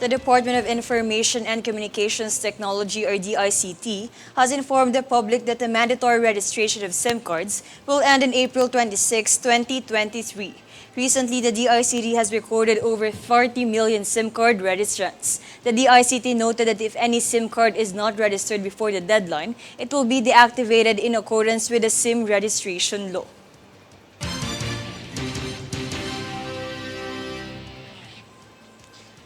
The Department of Information and Communications Technology, or DICT, has informed the public that the mandatory registration of SIM cards will end on April 26, 2023. Recently, the DICT has recorded over 40 million SIM card registrants. The DICT noted that if any SIM card is not registered before the deadline, it will be deactivated in accordance with the SIM registration law.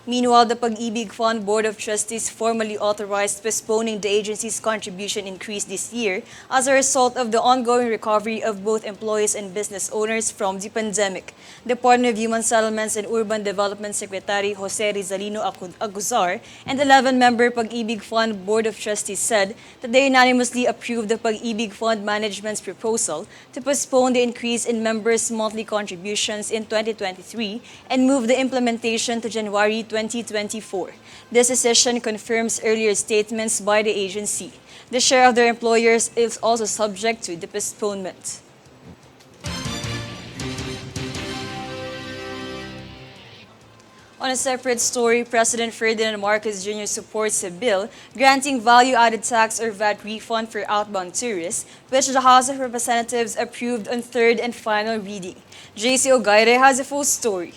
Meanwhile, the Pag-ibig Fund Board of Trustees formally authorized postponing the agency's contribution increase this year as a result of the ongoing recovery of both employees and business owners from the pandemic. Department of Human Settlements and Urban Development Secretary Jose Rizalino Aguzar and 11-member Pag-ibig Fund Board of Trustees said that they unanimously approved the Pag-ibig Fund Management's proposal to postpone the increase in members' monthly contributions in 2023 and move the implementation to January 2024. This decision confirms earlier statements by the agency. The share of their employers is also subject to the postponement. On a separate story, President Ferdinand Marcos Jr. supports a bill granting value-added tax or VAT refund for outbound tourists, which the House of Representatives approved on third and final reading. JC Ogaire has a full story.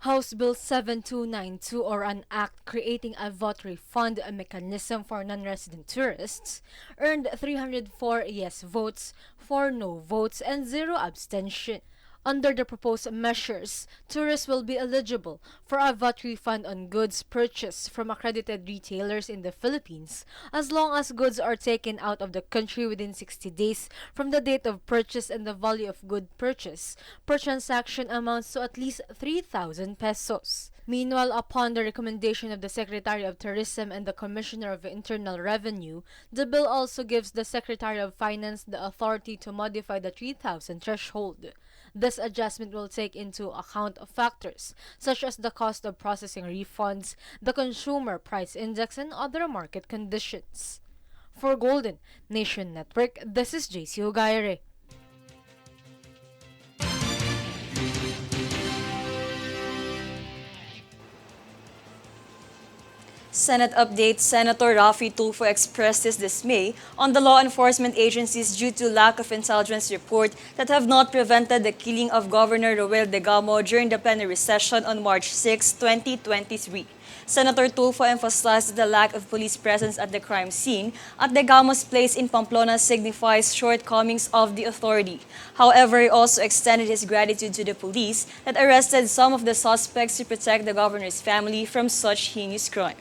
House Bill 7292, or an act creating a VAT refund mechanism for non-resident tourists, earned 304 yes votes, 4 no votes, and 0 abstention. Under the proposed measures, tourists will be eligible for a VAT refund on goods purchased from accredited retailers in the Philippines as long as goods are taken out of the country within 60 days from the date of purchase and the value of good purchase per transaction amounts to at least 3,000 pesos. Meanwhile, upon the recommendation of the Secretary of Tourism and the Commissioner of Internal Revenue, the bill also gives the Secretary of Finance the authority to modify the 3,000 threshold. This adjustment will take into account factors such as the cost of processing refunds, the consumer price index, and other market conditions. For Golden Nation Network, this is JC Ogaire. Senate update: Senator Raffy Tulfo expressed his dismay on the law enforcement agencies due to lack of intelligence report that have not prevented the killing of Governor Roel Degamo during the plenary session on March 6, 2023. Senator Tulfo emphasized that the lack of police presence at the crime scene at Degamo's place in Pamplona signifies shortcomings of the authority. However, he also extended his gratitude to the police that arrested some of the suspects to protect the governor's family from such heinous crime.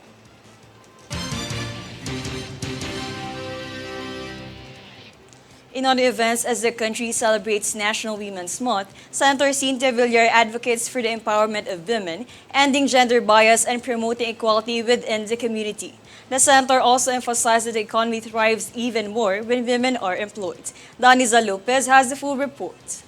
In other events, as the country celebrates National Women's Month, Senator Cynthia Villar advocates for the empowerment of women, ending gender bias, and promoting equality within the community. The senator also emphasized that the economy thrives even more when women are employed. Daniza Lopez has the full report.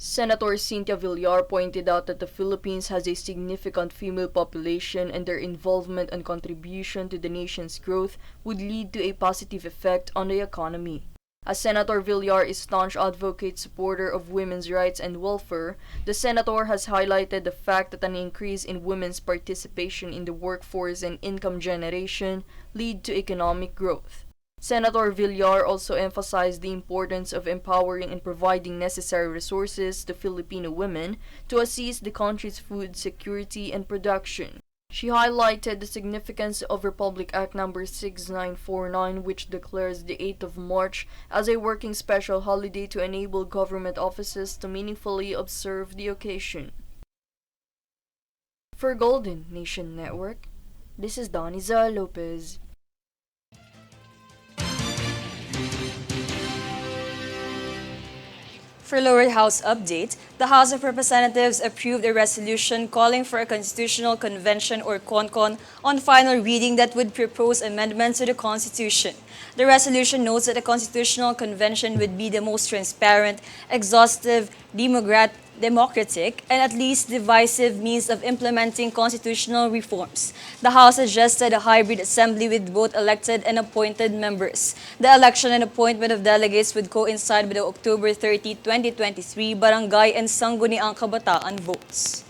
Senator Cynthia Villar pointed out that the Philippines has a significant female population and their involvement and contribution to the nation's growth would lead to a positive effect on the economy. As Senator Villar is staunch advocate supporter of women's rights and welfare, the senator has highlighted the fact that an increase in women's participation in the workforce and income generation lead to economic growth. Senator Villar also emphasized the importance of empowering and providing necessary resources to Filipino women to assist the country's food security and production. She highlighted the significance of Republic Act No. 6949, which declares the 8th of March as a working special holiday to enable government offices to meaningfully observe the occasion. For Golden Nation Network, this is Daniza Lopez. For Lower House update, the House of Representatives approved a resolution calling for a constitutional convention or CONCON on final reading that would propose amendments to the Constitution. The resolution notes that a constitutional convention would be the most transparent, exhaustive, democratic, and at least divisive means of implementing constitutional reforms. The House suggested a hybrid assembly with both elected and appointed members. The election and appointment of delegates would coincide with the October 30, 2023 Barangay and Sangguniang Kabataan votes.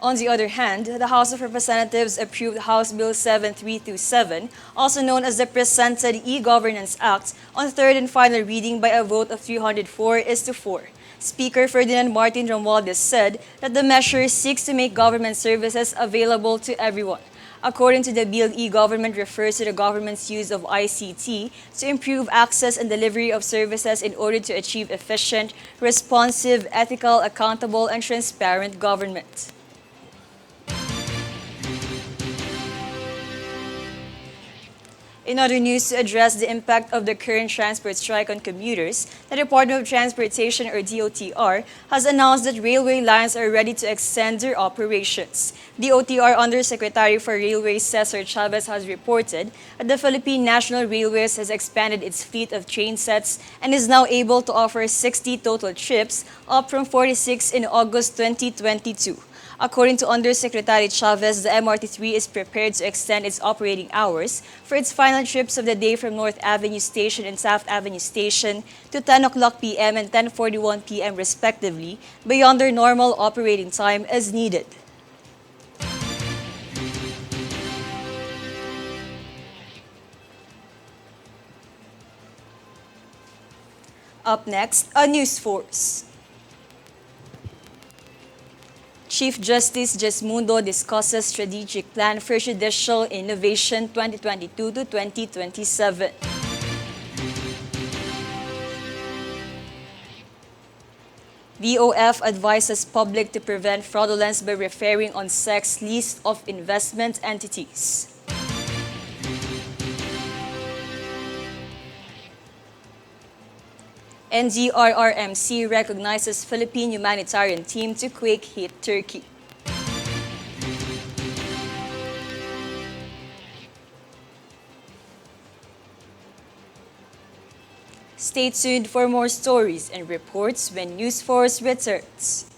On the other hand, the House of Representatives approved House Bill 7327, also known as the Presented E-Governance Act, on third and final reading by a vote of 304-4. Speaker Ferdinand Martin Romualdez said that the measure seeks to make government services available to everyone. According to the bill, e-government refers to the government's use of ICT to improve access and delivery of services in order to achieve efficient, responsive, ethical, accountable, and transparent government. In other news, to address the impact of the current transport strike on commuters, the Department of Transportation, or DOTR, has announced that railway lines are ready to extend their operations. DOTR Undersecretary for Railways Cesar Chavez has reported that the Philippine National Railways has expanded its fleet of train sets and is now able to offer 60 total trips, up from 46 in August 2022. According to Undersecretary Chavez, the MRT-3 is prepared to extend its operating hours for its final trips of the day from North Avenue Station and South Avenue Station to 10 o'clock p.m. and 10:41 p.m. respectively, beyond their normal operating time as needed. Up next, a news force. Chief Justice Jesmundo discusses strategic plan for judicial innovation 2022 to 2027. DOF advises public to prevent fraudulence by referring on SEC's list of investment entities. NDRRMC recognizes Philippine humanitarian team to quake-hit Turkey. Stay tuned for more stories and reports when News Force returns.